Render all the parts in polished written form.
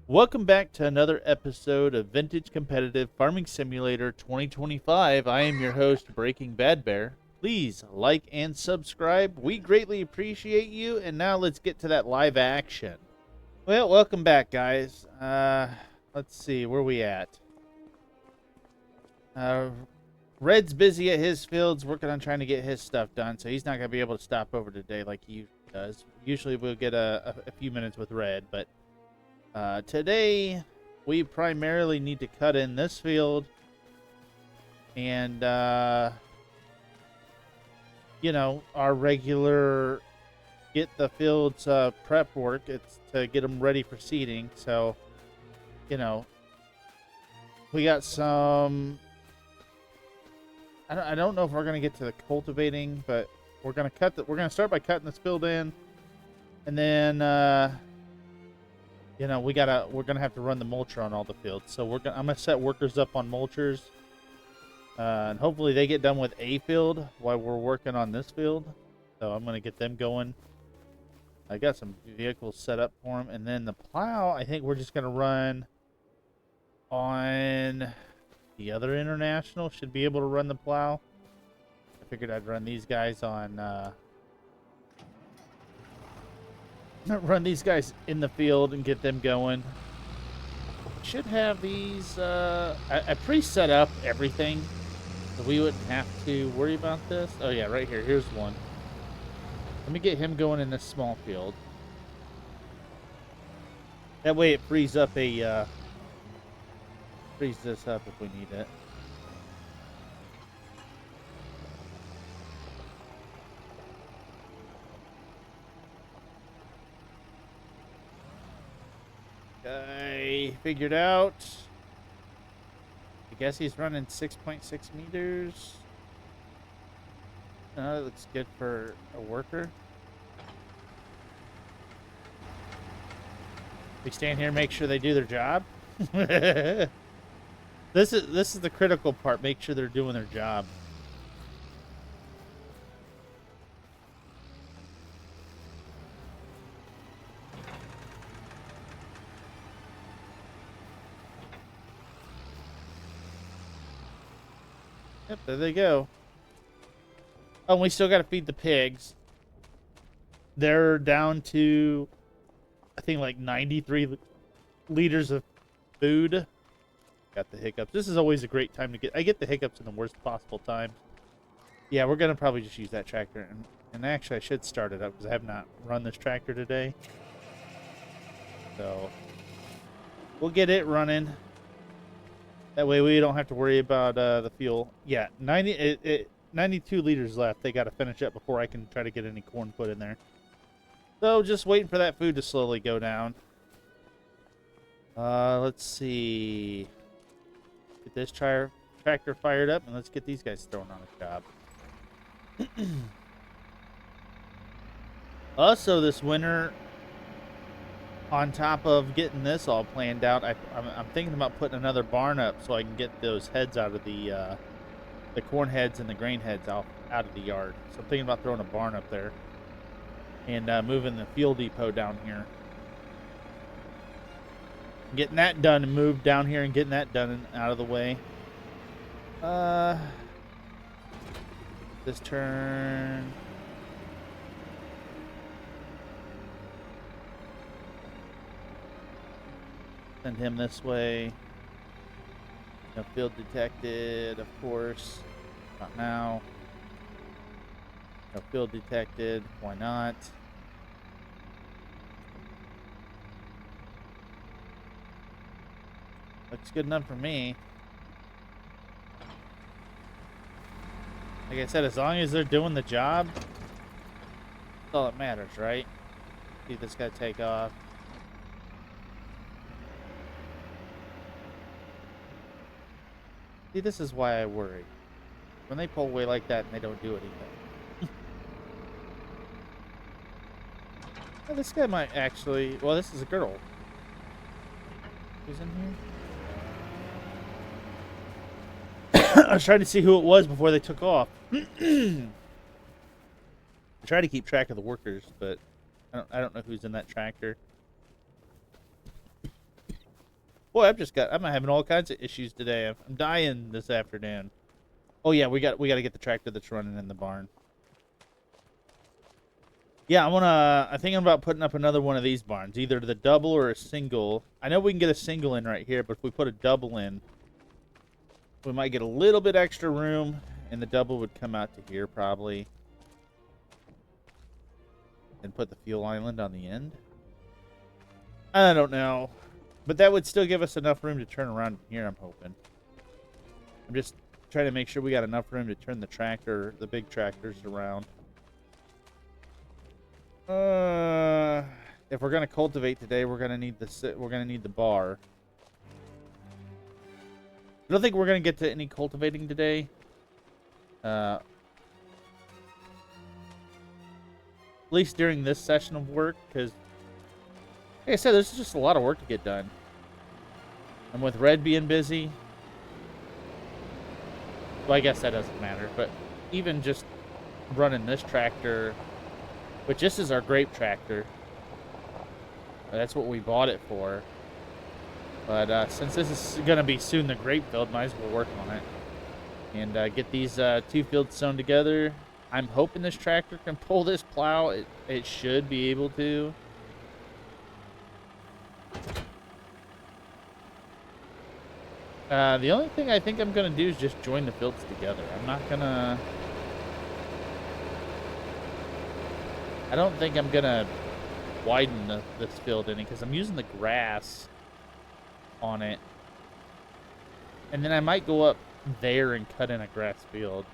Welcome back to another episode of Vintage Competitive Farming Simulator 2025. I am your host, Breaking Bad Bear. Please like and subscribe. We greatly appreciate you. And now let's get to that live action. Well, welcome back, guys. Let's see, where we at? Red's busy at his fields working on trying to get his stuff done, so he's not going to be able to stop over today like he usually does. Usually we'll get a few minutes with Red, but today, we primarily need to cut in this field and, our regular get the fields prep work. It's to get them ready for seeding. So, we got some. I don't know if we're gonna get to the cultivating, but we're gonna we're gonna start by cutting this field in, and then. We're gonna have to run the mulcher on all the fields. So I'm gonna set workers up on mulchers, and hopefully they get done with a field while we're working on this field. So I'm gonna get them going. I got some vehicles set up for them, and then the plow. I think we're just gonna run on the other international. Should be able to run the plow. I figured I'd run these guys on. Run these guys in the field and get them going. Should have these. I pre-set up everything, so we wouldn't have to worry about this. Oh yeah, right here. Here's one. Let me get him going in this small field. That way it frees up a. Frees this up if we need it. I figured out. I guess he's running 6.6 meters. That looks good for a worker. We stand here and make sure they do their job. This is the critical part. Make sure they're doing their job. Yep, there they go. Oh, and we still got to feed the pigs. They're down to, I think, like 93 liters of food. Got the hiccups. This is always a great time to get. I get the hiccups in the worst possible time. Yeah, we're going to probably just use that tractor. And actually, I should start it up because I have not run this tractor today. So, we'll get it running. That way we don't have to worry about the fuel. Yeah, 92 liters left. They got to finish up before I can try to get any corn put in there. So just waiting for that food to slowly go down. Let's see. Get this tractor fired up, and let's get these guys thrown on a job. Also, this winter, on top of getting this all planned out, I'm thinking about putting another barn up so I can get those heads out of the corn heads and the grain heads out of the yard. So I'm thinking about throwing a barn up there and moving the fuel depot down here. Getting that done and moved down here and getting that done and out of the way. This turn. Send him this way. No field detected, of course. Not now. No field detected. Why not? Looks good enough for me. Like I said, as long as they're doing the job, that's all that matters, right? See this guy take off. See, this is why I worry. When they pull away like that and they don't do anything. Well, this guy might actually... Well, this is a girl. Who's in here? I was trying to see who it was before they took off. I try to keep track of the workers, but I don't know who's in that tractor. Boy, I'm having all kinds of issues today. I'm dying this afternoon. Oh yeah, we got to get the tractor that's running in the barn. Yeah, I think I'm about putting up another one of these barns, either the double or a single. I know we can get a single in right here, but if we put a double in, we might get a little bit extra room, and the double would come out to here probably. And put the fuel island on the end. I don't know. But that would still give us enough room to turn around here, I'm hoping. I'm just trying to make sure we got enough room to turn the big tractors around. If we're gonna cultivate today, we're gonna need the bar. I don't think we're gonna get to any cultivating today. At least during this session of work, because, like I said, there's just a lot of work to get done. And with Red being busy, well, I guess that doesn't matter. But even just running this tractor, which this is our grape tractor. That's what we bought it for. But since this is going to be soon the grape field, might as well work on it. And get these two fields sewn together. I'm hoping this tractor can pull this plow. It should be able to. The only thing I think I'm going to do is just join the fields together. I'm not going to... I don't think I'm going to widen this field any, because I'm using the grass on it. And then I might go up there and cut in a grass field.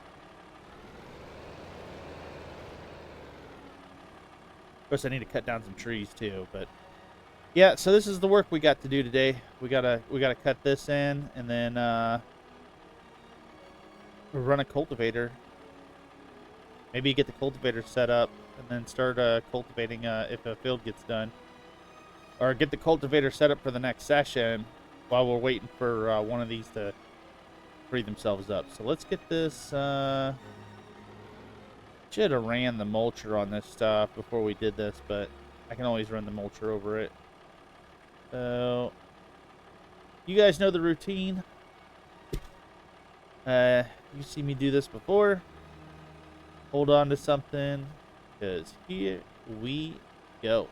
Of course, I need to cut down some trees too, but yeah, so this is the work we got to do today. We gotta cut this in, and then run a cultivator. Maybe get the cultivator set up, and then start cultivating if a field gets done. Or get the cultivator set up for the next session while we're waiting for one of these to free themselves up. So let's get this... Should have ran the mulcher on this stuff before we did this, but I can always run the mulcher over it. So, you guys know the routine. You see me do this before. Hold on to something, because here we go.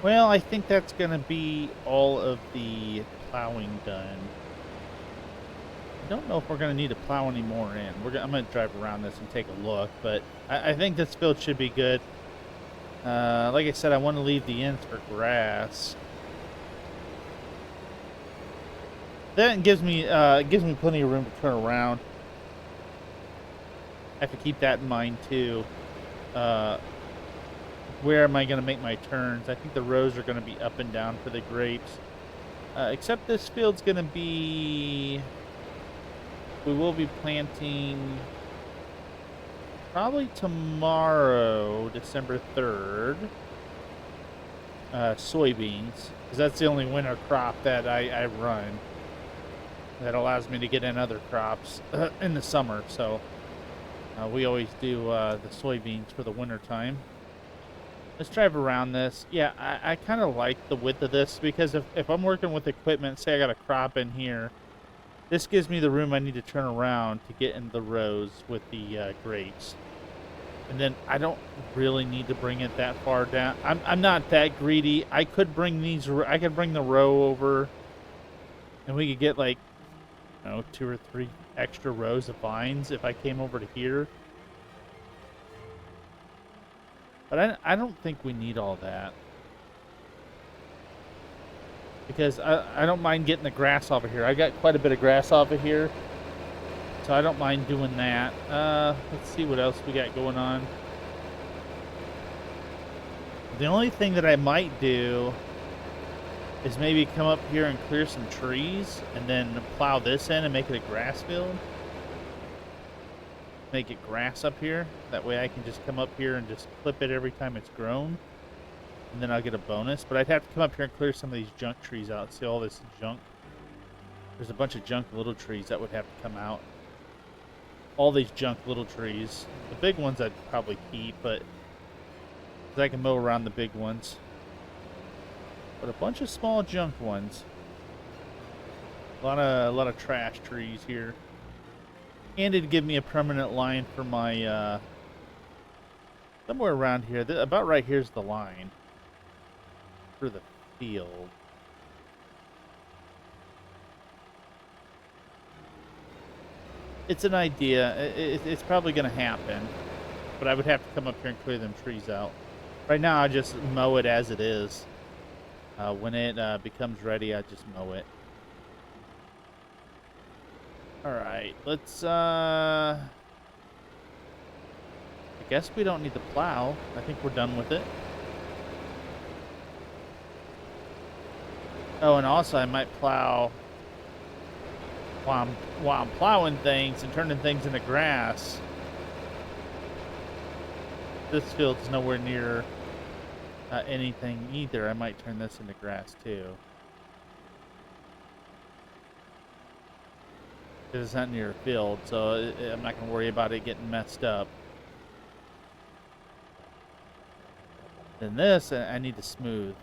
Well, I think that's going to be all of the plowing done. I don't know if we're going to need to plow any more in. I'm going to drive around this and take a look, but I think this field should be good. Like I said, I want to leave the ends for grass. That gives me plenty of room to turn around. I have to keep that in mind too. Where am I going to make my turns? I think the rows are going to be up and down for the grapes. Except this field's going to be... We will be planting probably tomorrow, December 3rd, soybeans, because that's the only winter crop that I run that allows me to get in other crops in the summer. So we always do the soybeans for the winter time. Let's drive around this. Yeah, I kind of like the width of this, because if I'm working with equipment, say I got a crop in here, this gives me the room I need to turn around to get in the rows with the grapes. And then I don't really need to bring it that far down. I'm not that greedy. I could bring the row over, and we could get like, 2 or 3 extra rows of vines if I came over to here. But I don't think we need all that. Because I don't mind getting the grass off of here. I got quite a bit of grass off of here, so I don't mind doing that. Let's see what else we got going on. The only thing that I might do is maybe come up here and clear some trees, and then plow this in and make it a grass field. Make it grass up here. That way I can just come up here and just clip it every time it's grown. And then I'll get a bonus. But I'd have to come up here and clear some of these junk trees out. See all this junk? There's a bunch of junk little trees that would have to come out. All these junk little trees. The big ones I'd probably keep, but I can mow around the big ones. But a bunch of small junk ones. A lot of trash trees here. And it'd give me a permanent line for my somewhere around here. About right here's the line for the field. It's an idea. It's probably going to happen, but I would have to come up here and clear them trees out. Right now, I just mow it as it is. When it becomes ready, I just mow it. All right, let's. I guess we don't need to plow. I think we're done with it. Oh, and also I might plow while I'm plowing things and turning things into grass. This field's nowhere near anything either. I might turn this into grass too. Because it's not near a field, so I'm not going to worry about it getting messed up. Then this, I need to smooth.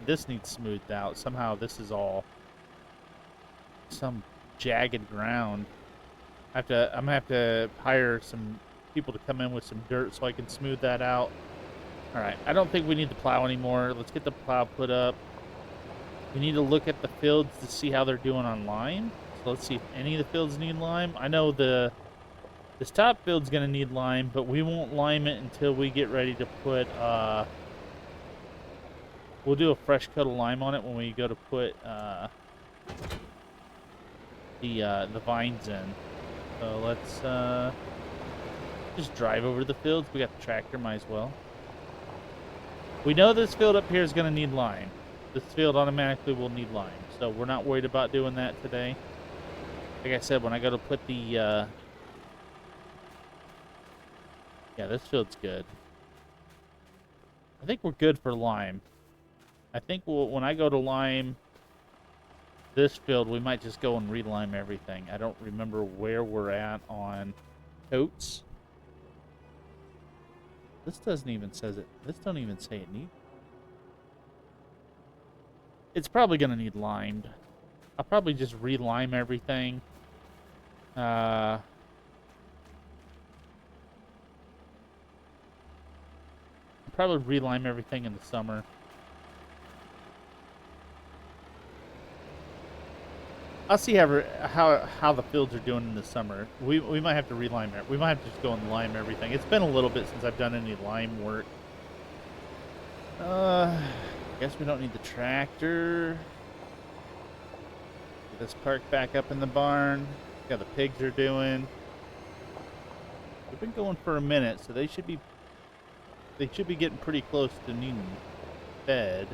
This needs smoothed out. Somehow this is all some jagged ground. I'm gonna have to hire some people to come in with some dirt so I can smooth that out. All right, I don't think we need to plow anymore. Let's get the plow put up. We need to look at the fields to see how they're doing on lime. So let's see if any of the fields need lime. I know this top field's gonna need lime, but we won't lime it until we get ready to put we'll do a fresh coat of lime on it when we go to put the vines in. So let's just drive over to the fields. We got the tractor, might as well. We know this field up here is going to need lime. This field automatically will need lime, so we're not worried about doing that today. Like I said, when I go to put the yeah, this field's good. I think we're good for lime. I think when I go to lime this field, we might just go and relime everything. I don't remember where we're at on coats. This doesn't even says it. This don't even say it needs. It's probably gonna need limed. I'll probably just relime everything. Probably relime everything in the summer. I'll see how the fields are doing in the summer. We might have to relime it. We might have to just go and lime everything. It's been a little bit since I've done any lime work. Guess we don't need the tractor. Get this parked back up in the barn. See how the pigs are doing. We've been going for a minute, so they should be getting pretty close to needing fed.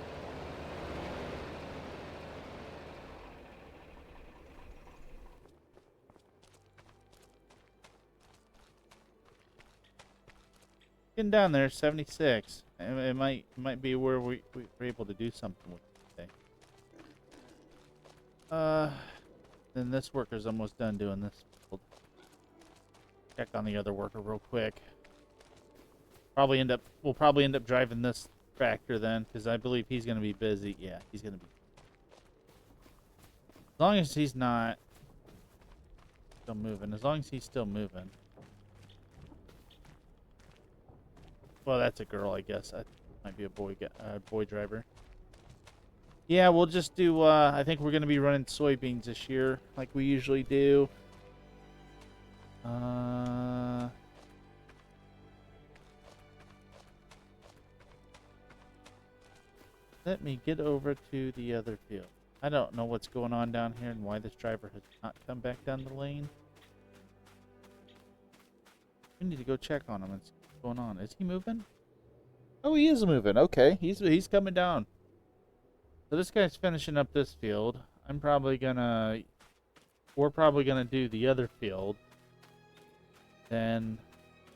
Getting down there, 76. It might be where we're able to do something with it today. Then this worker's almost done doing this. We'll check on the other worker real quick. We'll probably end up driving this tractor then, because I believe he's going to be busy. Yeah, he's going to be. As long as he's not still moving. As long as he's still moving. Well, that's a girl, I guess. That might be a boy driver. Yeah, we'll just do, I think we're going to be running soybeans this year, like we usually do. Let me get over to the other field. I don't know what's going on down here and why this driver has not come back down the lane. We need to go check on him and see what's going on. Is he moving? Oh, he is moving. Okay, he's coming down. So this guy's finishing up this field. We're probably gonna do the other field. Then,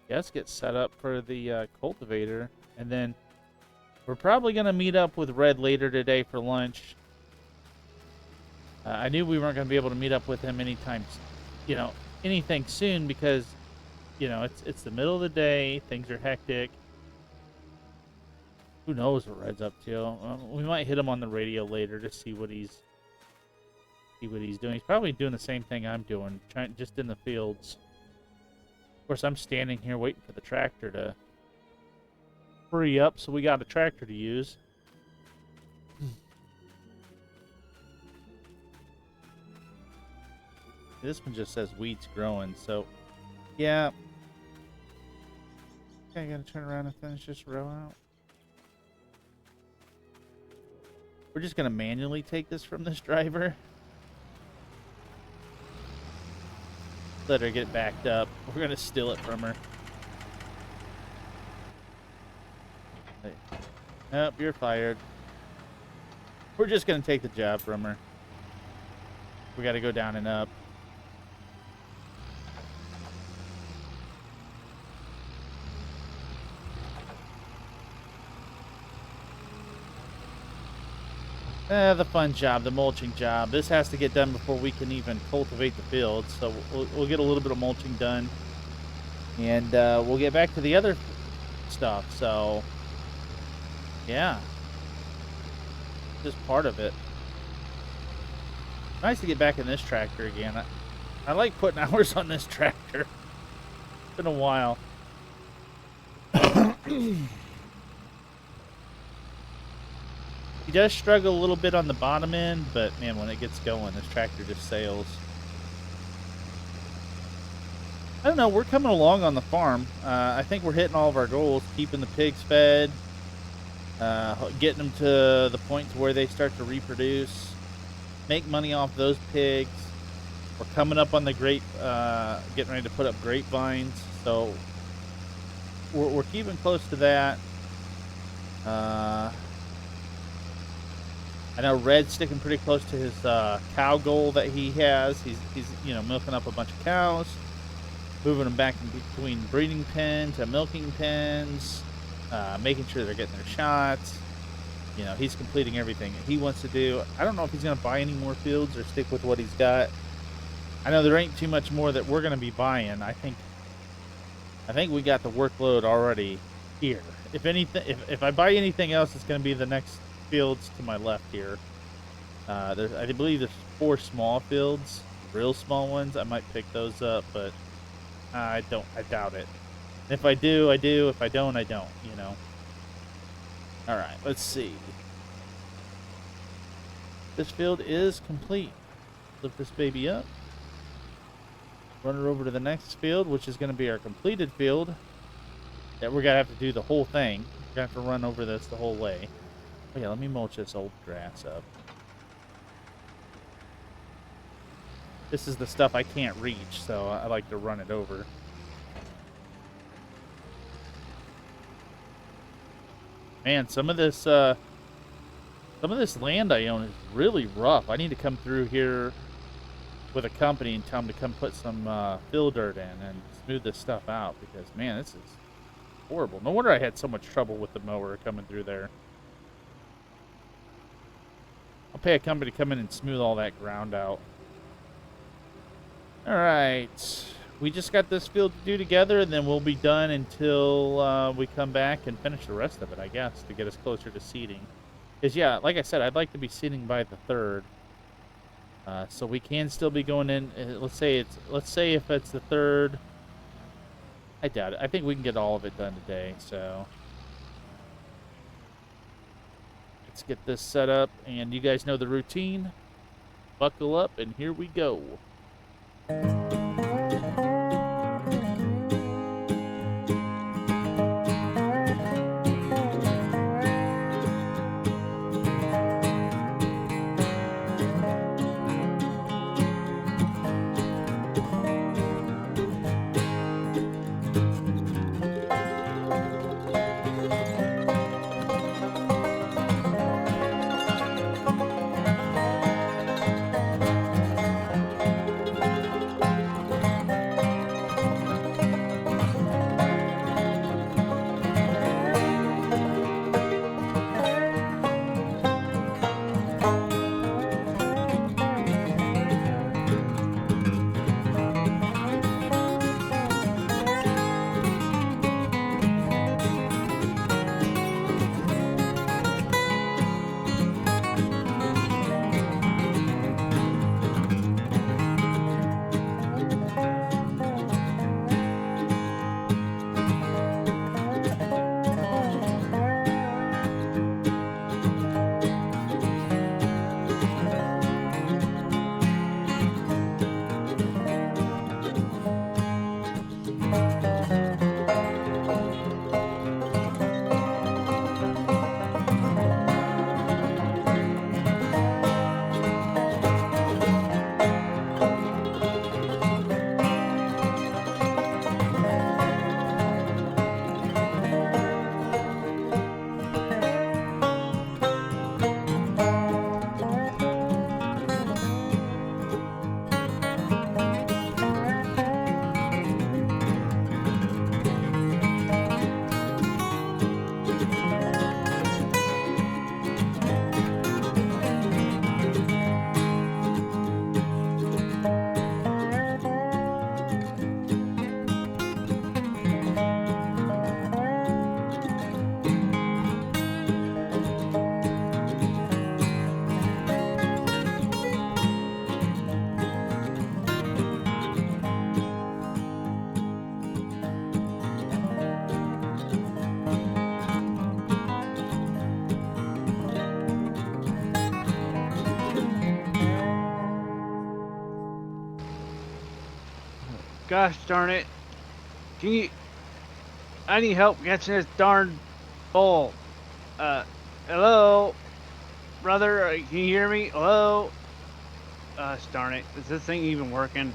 I guess get set up for the cultivator, and then we're probably gonna meet up with Red later today for lunch. I knew we weren't gonna be able to meet up with him anytime, anything soon because, it's the middle of the day. Things are hectic. Who knows what Red's up to? We might hit him on the radio later to see what he's doing. He's probably doing the same thing I'm doing, just in the fields. Of course, I'm standing here waiting for the tractor to free up, so we got a tractor to use. This one just says weeds growing, so yeah. Okay, I gotta turn around and finish this row out. We're just gonna manually take this from this driver. Let her get backed up. We're gonna steal it from her. Hey. Nope, you're fired. We're just gonna take the job from her. We gotta go down and up. The fun job, the mulching job. This has to get done before we can even cultivate the fields. So we'll get a little bit of mulching done. And we'll get back to the other stuff. So, yeah. Just part of it. Nice to get back in this tractor again. I like putting hours on this tractor. It's been a while. He does struggle a little bit on the bottom end, but man, when it gets going, this tractor just sails. I don't know, we're coming along on the farm. I think we're hitting all of our goals, keeping the pigs fed, getting them to the point to where they start to reproduce, make money off those pigs. We're coming up on the getting ready to put up grapevines, so we're keeping close to that. I know Red's sticking pretty close to his cow goal that he has. He's milking up a bunch of cows, moving them back in between breeding pens and milking pens, making sure they're getting their shots. He's completing everything that he wants to do. I don't know if he's going to buy any more fields or stick with what he's got. I know there ain't too much more that we're going to be buying. I think we got the workload already here. If anything, if I buy anything else, it's going to be the next fields to my left here. I believe there's 4 small fields, real small ones. I might pick those up, but I doubt it. If I do, I do. If I don't, I don't. All right, let's see. This field is complete. Lift this baby up. Run her over to the next field, which is going to be our completed field. That we're going to have to do the whole thing. We're going to have to run over this the whole way. Oh yeah, let me mulch this old grass up. This is the stuff I can't reach, so I like to run it over. Man, some of this land I own is really rough. I need to come through here with a company and tell them to come put some fill dirt in and smooth this stuff out because, man, this is horrible. No wonder I had so much trouble with the mower coming through there. I'll pay a company to come in and smooth all that ground out. All right. We just got this field to do together, and then we'll be done until we come back and finish the rest of it, I guess, to get us closer to seeding. Because, yeah, like I said, I'd like to be seeding by the 3rd. So we can still be going in. Let's say if it's the 3rd. I doubt it. I think we can get all of it done today. So let's get this set up, and you guys know the routine. Buckle up, and here we go. Gosh darn it. I need help catching this darn bull. Hello? Brother, can you hear me? Hello? Gosh darn it. Is this thing even working?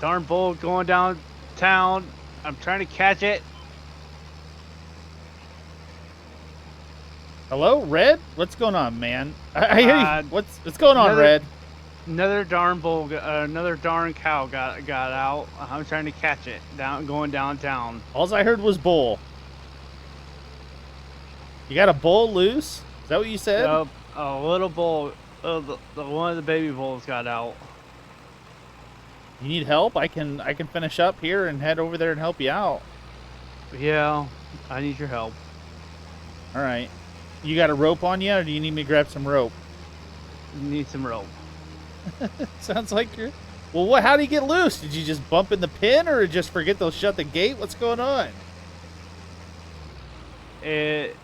Darn bull going downtown. I'm trying to catch it. Hello, Red? What's going on, man? I hear you. What's going on, Red? Another darn bull, another darn cow got out. I'm trying to catch it going downtown. All I heard was bull. You got a bull loose? Is that what you said? A little bull. The one of the baby bulls got out. You need help? I can finish up here and head over there and help you out. Yeah, I need your help. All right. You got a rope on you, or do you need me to grab some rope? Need some rope. Sounds like you're... Well, what? How did he get loose? Did you just bump in the pin, or just forget to shut the gate? What's going on? It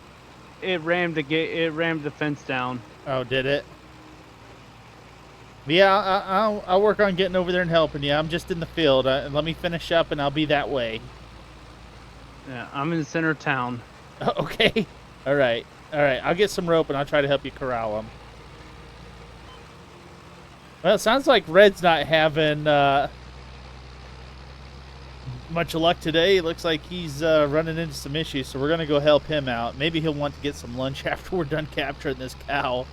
rammed the gate. It rammed the fence down. Oh, did it? Yeah, I'll work on getting over there and helping you. I'm just in the field. Let me finish up, and I'll be that way. Yeah, I'm in the center of town. Okay. All right. All right. I'll get some rope, and I'll try to help you corral them. Well, it sounds like Red's not having much luck today. It looks like he's running into some issues, so we're going to go help him out. Maybe he'll want to get some lunch after we're done capturing this cow.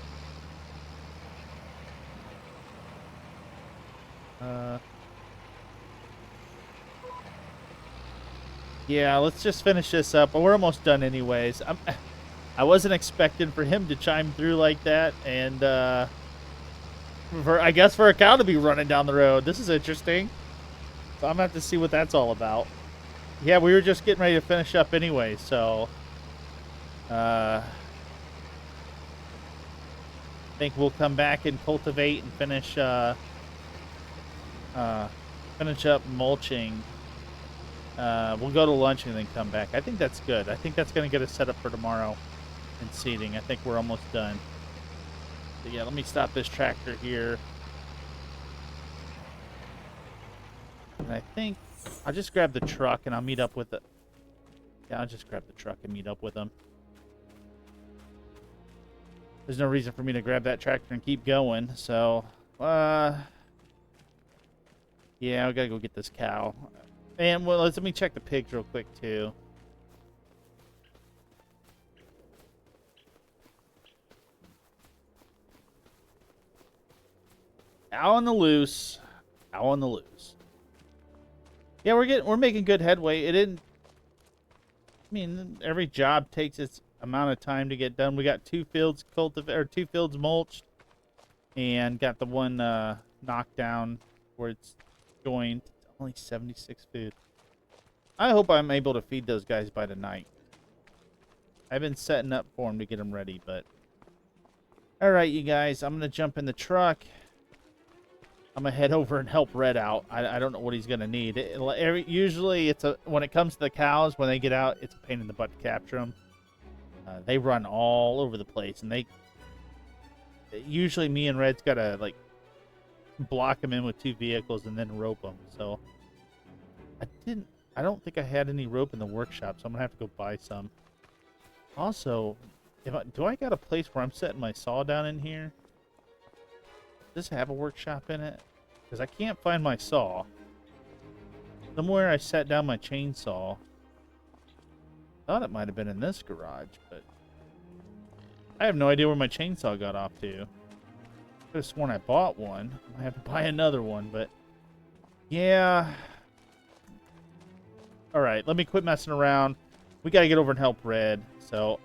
Yeah, let's just finish this up. We're almost done anyways. I wasn't expecting for him to chime through like that, and I guess for a cow to be running down the road. This is interesting. So I'm going to have to see what that's all about. Yeah, we were just getting ready to finish up anyway, so I think we'll come back and cultivate and finish finish up mulching. We'll go to lunch and then come back. I think that's good. I think that's going to get us set up for tomorrow and seeding. I think we're almost done. So yeah, let me stop this tractor here. And I think I'll just grab the truck and I'll meet up with it. Yeah, I'll just grab the truck and meet up with them. There's no reason for me to grab that tractor and keep going, so yeah, I gotta go get this cow. And well, let me check the pigs real quick too. Cow on the loose. Cow on the loose. Yeah, we're making good headway. It didn't. I mean, every job takes its amount of time to get done. We got 2 fields cultivated, 2 fields mulched, and got the one knocked down where it's joined. It's only 76 food. I hope I'm able to feed those guys by tonight. I've been setting up for them to get them ready, but all right, you guys, I'm gonna jump in the truck. I'm gonna head over and help Red out. I don't know what he's gonna need. Usually, when it comes to the cows, when they get out, it's a pain in the butt to capture them. They run all over the place, and usually me and Red's gotta like block them in with 2 vehicles and then rope them. So I don't think I had any rope in the workshop, so I'm gonna have to go buy some. Also, do I got a place where I'm setting my saw down in here? Does this have a workshop in it? Because I can't find my saw. Somewhere I set down my chainsaw. Thought it might have been in this garage, but I have no idea where my chainsaw got off to. Could have sworn I bought one. I have to buy another one, but yeah. All right, let me quit messing around. We got to get over and help Red. So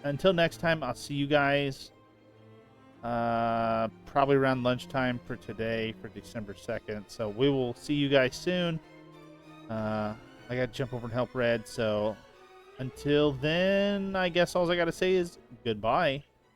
until next time, I'll see you guys probably around lunchtime for today, for December 2nd. So we will see you guys soon. I got to jump over and help Red. So until then, I guess all I got to say is goodbye.